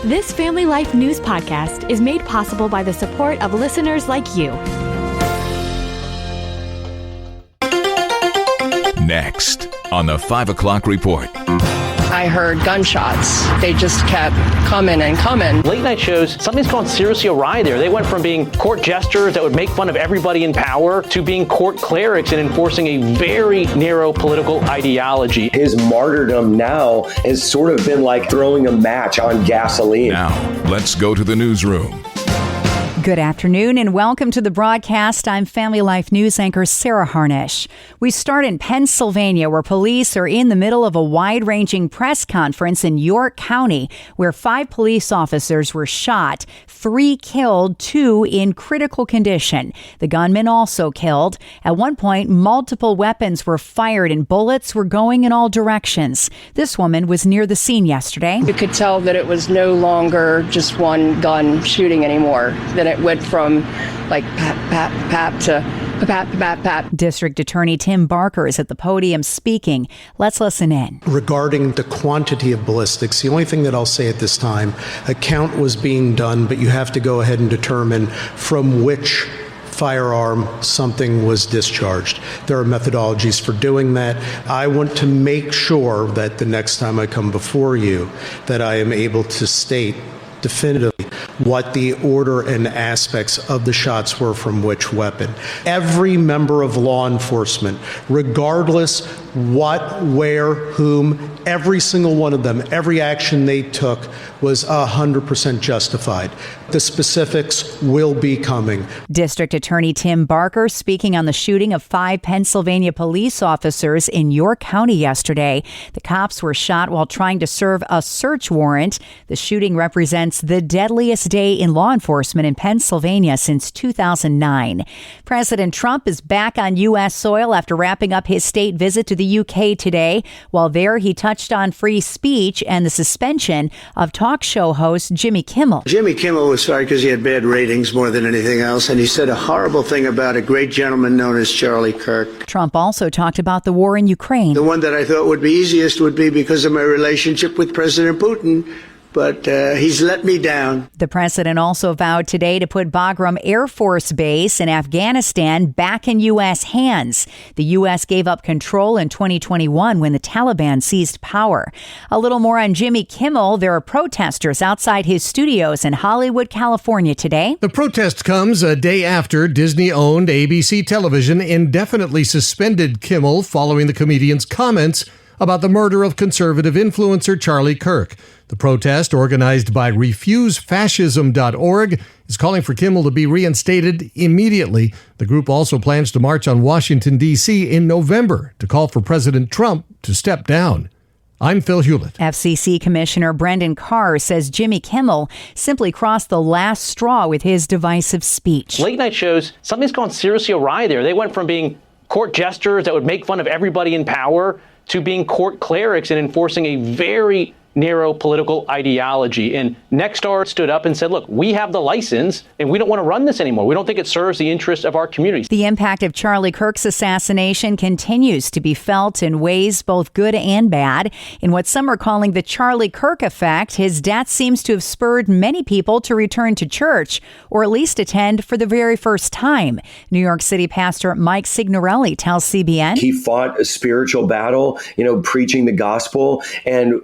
This Family Life News podcast is made possible by the support of listeners like you. Next on the 5 o'clock report. I heard gunshots. They just kept coming and coming. Late night shows, something's gone seriously awry there. They went from being court jesters that would make fun of everybody in power to being court clerics and enforcing a very narrow political ideology. His martyrdom now has sort of been like throwing a match on gasoline. Now, let's go to the newsroom. Good afternoon and welcome to the broadcast. I'm Family Life News anchor Sarah Harnish. We start in Pennsylvania, where police are in the middle of a wide-ranging press conference in York County, where 5 police officers were shot, 3 killed, 2 in critical condition. The gunman also killed. At one point, multiple weapons were fired and bullets were going in all directions. This woman was near the scene yesterday. You could tell that it was no longer just one gun shooting anymore, that it went from like pap, pap, pap to pap, pap, pap. District Attorney Tim Barker is at the podium speaking. Let's listen in. Regarding the quantity of ballistics, the only thing that I'll say at this time, a count was being done, but you have to go ahead and determine from which firearm something was discharged. There are methodologies for doing that. I want to make sure that the next time I come before you, that I am able to state definitively what the order and aspects of the shots were from which weapon. Every member of law enforcement, regardless what, where, whom, every single one of them, every action they took was 100% justified. The specifics will be coming. District Attorney Tim Barker speaking on the shooting of 5 Pennsylvania police officers in York County yesterday. The cops were shot while trying to serve a search warrant. The shooting represents the deadliest day in law enforcement in Pennsylvania since 2009. President Trump is back on U.S. soil after wrapping up his state visit to the U.K. today. While there, he touched on free speech and the suspension of talk show host Jimmy Kimmel. Jimmy Kimmel was fired because he had bad ratings more than anything else, and he said a horrible thing about a great gentleman known as Charlie Kirk. Trump also talked about the war in Ukraine. The one that I thought would be easiest would be because of my relationship with President Putin, but he's let me down. The president also vowed today to put Bagram Air Force Base in Afghanistan back in U.S. hands. The U.S. gave up control in 2021 when the Taliban seized power. A little more on Jimmy Kimmel. There are protesters outside his studios in Hollywood, California today. The protest comes a day after Disney-owned ABC Television indefinitely suspended Kimmel following the comedian's comments about the murder of conservative influencer Charlie Kirk. The protest, organized by RefuseFascism.org, is calling for Kimmel to be reinstated immediately. The group also plans to march on Washington, D.C. in November to call for President Trump to step down. I'm Phil Hewlett. FCC Commissioner Brendan Carr says Jimmy Kimmel simply crossed the last straw with his divisive speech. Late night shows, something's gone seriously awry there. They went from being court jesters that would make fun of everybody in power to being court clerics and enforcing a very narrow political ideology. And Nexstar stood up and said, look, we have the license and we don't want to run this anymore. We don't think it serves the interests of our communities. The impact of Charlie Kirk's assassination continues to be felt in ways both good and bad. In what some are calling the Charlie Kirk effect, his death seems to have spurred many people to return to church, or at least attend for the very first time. New York City pastor Mike Signorelli tells CBN. He fought a spiritual battle, preaching the gospel, and,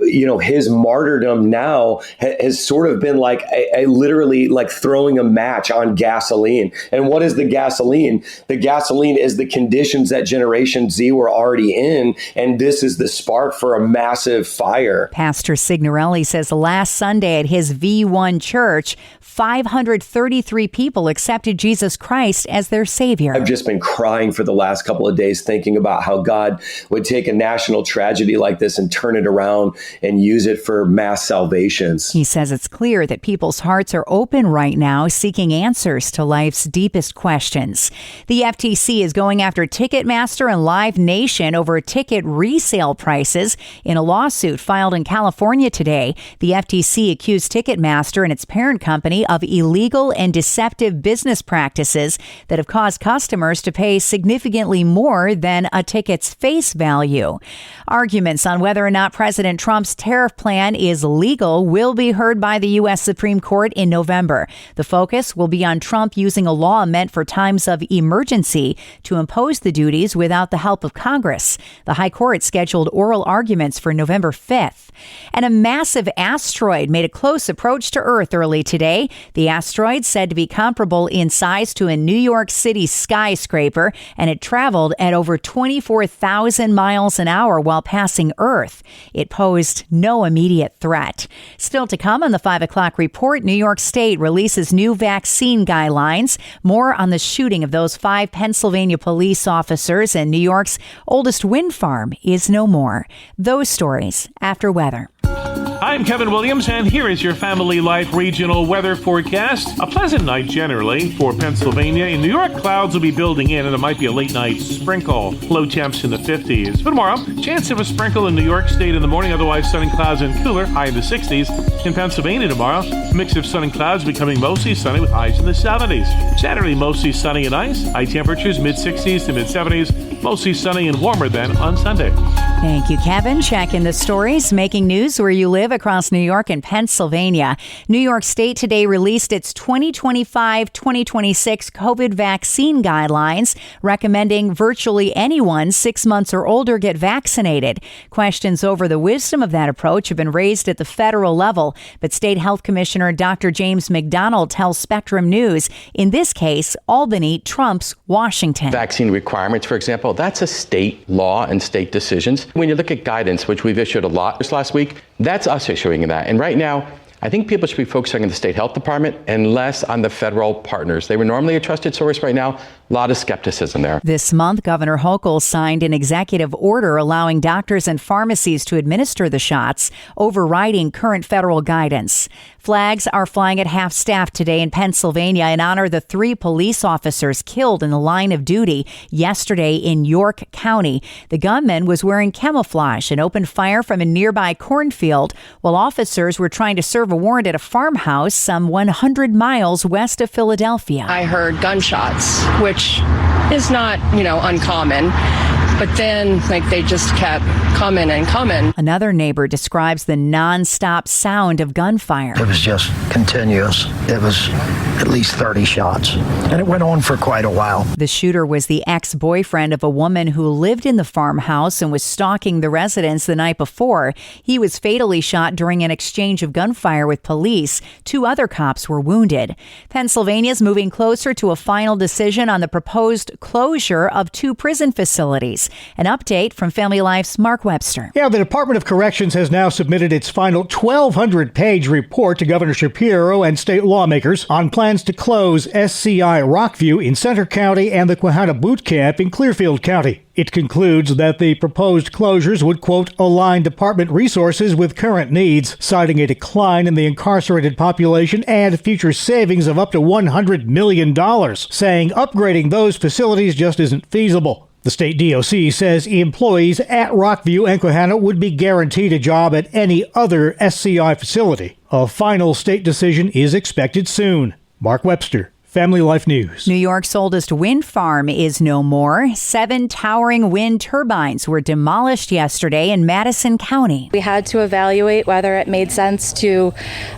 his martyrdom now has sort of been like a literally like throwing a match on gasoline. And what is the gasoline? The gasoline is the conditions that Generation Z were already in, and this is the spark for a massive fire. Pastor Signorelli says last Sunday at his V1 church, 533 people accepted Jesus Christ as their Savior. I've just been crying for the last couple of days thinking about how God would take a national tragedy like this and turn it around and use it for mass salvations. He says it's clear that people's hearts are open right now, seeking answers to life's deepest questions. The FTC is going after Ticketmaster and Live Nation over ticket resale prices in a lawsuit filed in California today. The FTC accused Ticketmaster and its parent company of illegal and deceptive business practices that have caused customers to pay significantly more than a ticket's face value. Arguments on whether or not President Trump's tariff plan is legal will be heard by the U.S. Supreme Court in November. The focus will be on Trump using a law meant for times of emergency to impose the duties without the help of Congress. The High Court scheduled oral arguments for November 5th. And a massive asteroid made a close approach to Earth early today. The asteroid said to be comparable in size to a New York City skyscraper, and it traveled at over 24,000 miles an hour while passing Earth. It posed no immediate threat. Still to come on the 5 o'clock report, New York State releases new vaccine guidelines. More on the shooting of those 5 Pennsylvania police officers, and New York's oldest wind farm is no more. Those stories after weather. I'm Kevin Williams, and here is your Family Life regional weather forecast. A pleasant night generally for Pennsylvania. In New York, clouds will be building in, and it might be a late night sprinkle. Low temps in the 50s. For tomorrow, chance of a sprinkle in New York State in the morning, otherwise sun and clouds and cooler, high in the 60s. In Pennsylvania tomorrow, mix of sun and clouds becoming mostly sunny with highs in the 70s. Saturday, mostly sunny and nice. High temperatures mid-60s to mid-70s. Mostly sunny and warmer than on Sunday. Thank you, Kevin. Checking the stories, making news where you live across New York and Pennsylvania. New York State today released its 2025-2026 COVID vaccine guidelines, recommending virtually anyone 6 months or older get vaccinated. Questions over the wisdom of that approach have been raised at the federal level, but State Health Commissioner Dr. James McDonald tells Spectrum News, in this case, Albany trumps Washington. Vaccine requirements, for example, that's a state law and state decisions. When you look at guidance, which we've issued a lot this last week, that's us issuing that. And right now, I think people should be focusing on the state health department and less on the federal partners. They were normally a trusted source. Right now, a lot of skepticism there. This month, Governor Hochul signed an executive order allowing doctors and pharmacies to administer the shots, overriding current federal guidance. Flags are flying at half-staff today in Pennsylvania in honor of the 3 police officers killed in the line of duty yesterday in York County. The gunman was wearing camouflage and opened fire from a nearby cornfield while officers were trying to serve a warrant at a farmhouse some 100 miles west of Philadelphia. I heard gunshots, which is not, uncommon. But then, they just kept coming and coming. Another neighbor describes the nonstop sound of gunfire. It was just continuous. It was at least 30 shots, and it went on for quite a while. The shooter was the ex-boyfriend of a woman who lived in the farmhouse and was stalking the residents the night before. He was fatally shot during an exchange of gunfire with police. 2 other cops were wounded. Pennsylvania's moving closer to a final decision on the proposed closure of 2 prison facilities. An update from Family Life's Mark Webster. Yeah, the Department of Corrections has now submitted its final 1,200-page report to Governor Shapiro and state lawmakers on plans to close SCI Rockview in Center County and the Quahana Boot Camp in Clearfield County. It concludes that the proposed closures would, quote, align department resources with current needs, citing a decline in the incarcerated population and future savings of up to $100 million, saying upgrading those facilities just isn't feasible. The state DOC says employees at Rockview and Quahana would be guaranteed a job at any other SCI facility. A final state decision is expected soon. Mark Webster, Family Life News. New York's oldest wind farm is no more. 7 towering wind turbines were demolished yesterday in Madison County. We had to evaluate whether it made sense to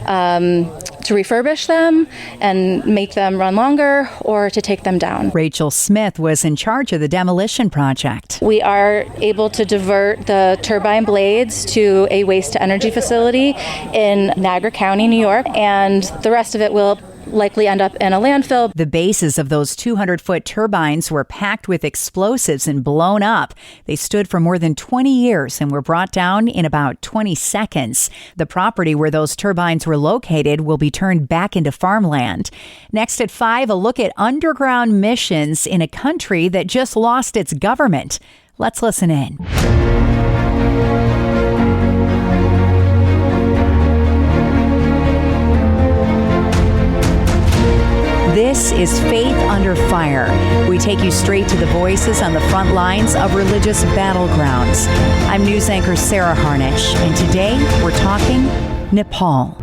refurbish them and make them run longer or to take them down. Rachel Smith was in charge of the demolition project. We are able to divert the turbine blades to a waste-to-energy facility in Niagara County, New York, and the rest of it will likely end up in a landfill. The bases of those 200-foot turbines were packed with explosives and blown up. They stood for more than 20 years and were brought down in about 20 seconds. The property where those turbines were located will be turned back into farmland. Next at 5, a look at underground missions in a country that just lost its government. Let's listen in. This is Faith Under Fire. We take you straight to the voices on the front lines of religious battlegrounds. I'm news anchor Sarah Harnish, and today we're talking Nepal.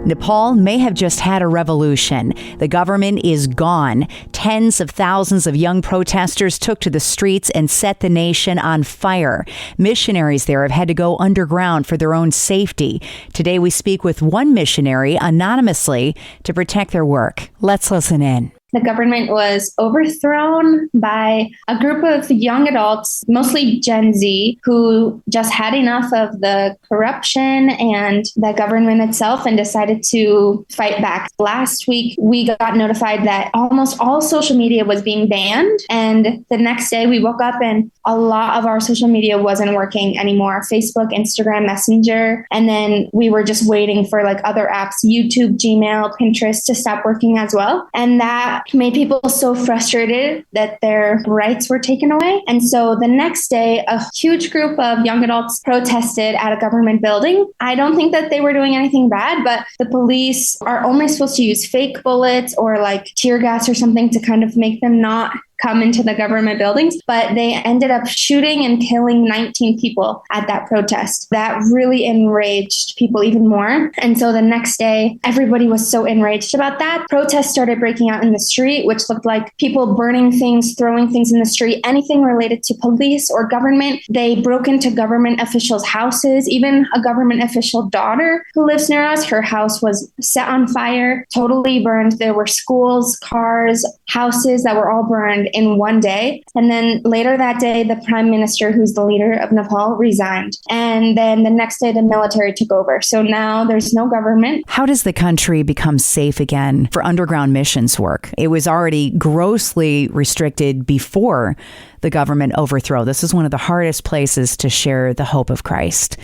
Nepal may have just had a revolution. The government is gone. Tens of thousands of young protesters took to the streets and set the nation on fire. Missionaries there have had to go underground for their own safety. Today we speak with one missionary anonymously to protect their work. Let's listen in. The government was overthrown by a group of young adults, mostly Gen Z, who just had enough of the corruption and the government itself and decided to fight back. Last week, we got notified that almost all social media was being banned. And the next day, we woke up and a lot of our social media wasn't working anymore. Facebook, Instagram, Messenger. And then we were just waiting for like other apps, YouTube, Gmail, Pinterest to stop working as well. And that made people so frustrated that their rights were taken away. And so the next day, a huge group of young adults protested at a government building. I don't think that they were doing anything bad, but the police are only supposed to use fake bullets or like tear gas or something to kind of make them not come into the government buildings, but they ended up shooting and killing 19 people at that protest. That really enraged people even more. And so the next day, everybody was so enraged about that. Protests started breaking out in the street, which looked like people burning things, throwing things in the street, anything related to police or government. They broke into government officials' houses, even a government official daughter who lives near us. Her house was set on fire, totally burned. There were schools, cars, houses that were all burned in one day. And then later that day, the prime minister, who's the leader of Nepal, resigned. And then the next day, the military took over. So now there's no government. How does the country become safe again for underground missions work? It was already grossly restricted before the government overthrow. This is one of the hardest places to share the hope of Christ.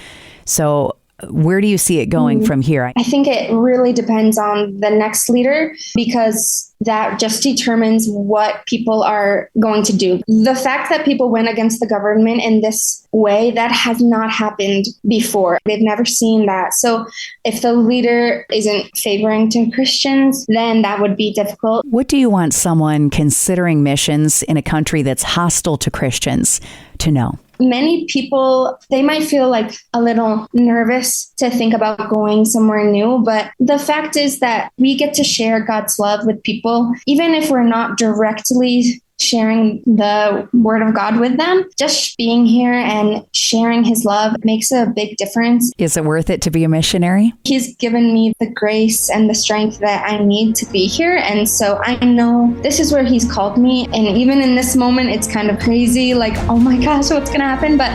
So where do you see it going from here? I think it really depends on the next leader, because that just determines what people are going to do. The fact that people went against the government in this way, that has not happened before. They've never seen that. So if the leader isn't favoring to Christians, then that would be difficult. What do you want someone considering missions in a country that's hostile to Christians to know? Many people, they might feel like a little nervous to think about going somewhere new, but the fact is that we get to share God's love with people, even if we're not directly sharing the word of God with them. Just being here and sharing his love makes a big difference. Is it worth it to be a missionary? He's given me the grace and the strength that I need to be here. And so I know this is where he's called me. And even in this moment, it's kind of crazy, like, oh my gosh, what's going to happen? But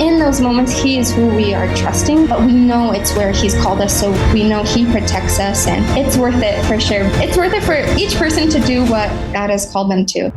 in those moments, he is who we are trusting. But we know it's where he's called us. So we know he protects us. And it's worth it for sure. It's worth it for each person to do what God has called them to.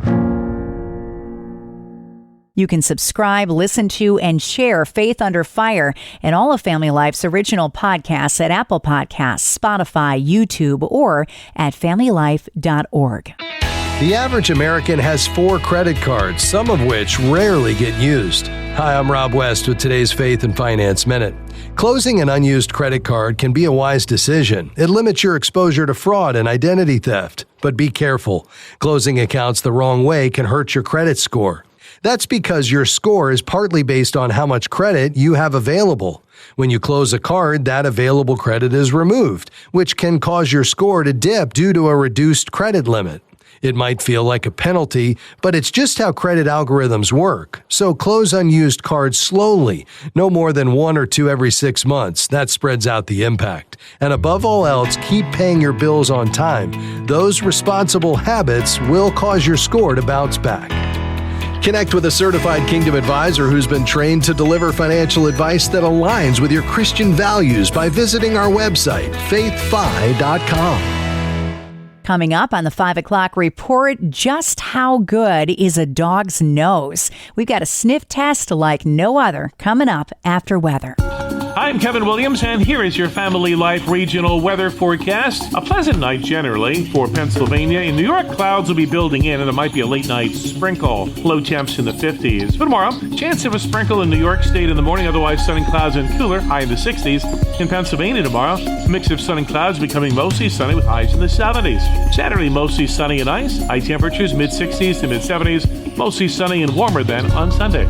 You can subscribe, listen to, and share Faith Under Fire and all of Family Life's original podcasts at Apple Podcasts, Spotify, YouTube, or at familylife.org. The average American has 4 credit cards, some of which rarely get used. Hi, I'm Rob West with today's Faith and Finance Minute. Closing an unused credit card can be a wise decision. It limits your exposure to fraud and identity theft. But be careful. Closing accounts the wrong way can hurt your credit score. That's because your score is partly based on how much credit you have available. When you close a card, that available credit is removed, which can cause your score to dip due to a reduced credit limit. It might feel like a penalty, but it's just how credit algorithms work. So close unused cards slowly, no more than 1 or 2 every 6 months. That spreads out the impact. And above all else, keep paying your bills on time. Those responsible habits will cause your score to bounce back. Connect with a certified Kingdom advisor who's been trained to deliver financial advice that aligns with your Christian values by visiting our website, faithfi.com. Coming up on the 5 o'clock report, just how good is a dog's nose? We've got a sniff test like no other coming up after weather. I'm Kevin Williams, and here is your Family Life regional weather forecast. A pleasant night generally for Pennsylvania. In New York, clouds will be building in, and there might be a late night sprinkle. Low temps in the 50s. For tomorrow, chance of a sprinkle in New York State in the morning, otherwise sunny clouds and cooler, high in the 60s. In Pennsylvania tomorrow, a mix of sun and clouds becoming mostly sunny with highs in the 70s. Saturday, mostly sunny and ice. High temperatures mid-60s to mid-70s. Mostly sunny and warmer than on Sunday.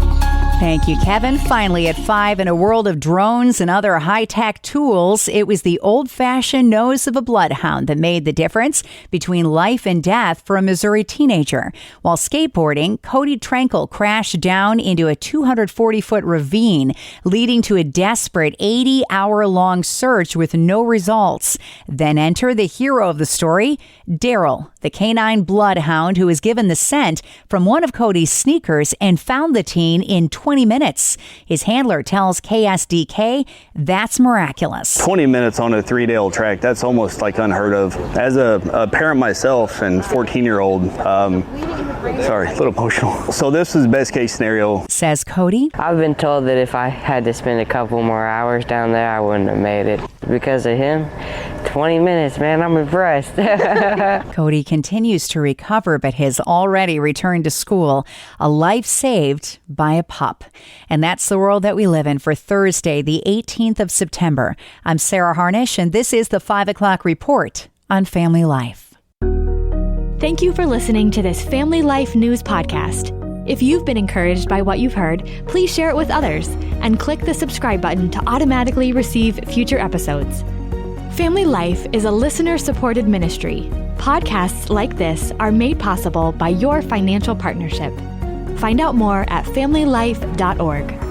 Thank you, Kevin. Finally, at 5, in a world of drones and other high-tech tools, it was the old-fashioned nose of a bloodhound that made the difference between life and death for a Missouri teenager. While skateboarding, Cody Trankel crashed down into a 240-foot ravine, leading to a desperate 80-hour-long search with no results. Then enter the hero of the story, Daryl, the canine bloodhound who was given the scent from one of Cody's sneakers and found the teen in 20 minutes. His handler tells KSDK that's miraculous. 20 minutes on a 3-day-old track, that's almost like unheard of. As a parent myself and 14-year-old, sorry, a little emotional. So this is best case scenario. Says Cody. I've been told that if I had to spend a couple more hours down there, I wouldn't have made it. Because of him, 20 minutes, man, I'm impressed. Cody continues to recover, but has already returned to school. A life saved by a pup. And that's the world that we live in for Thursday, the 18th of September. I'm Sarah Harnish, and this is the 5 o'clock report on Family Life. Thank you for listening to this Family Life News podcast. If you've been encouraged by what you've heard, please share it with others and click the subscribe button to automatically receive future episodes. Family Life is a listener-supported ministry. Podcasts like this are made possible by your financial partnership. Find out more at familylife.org.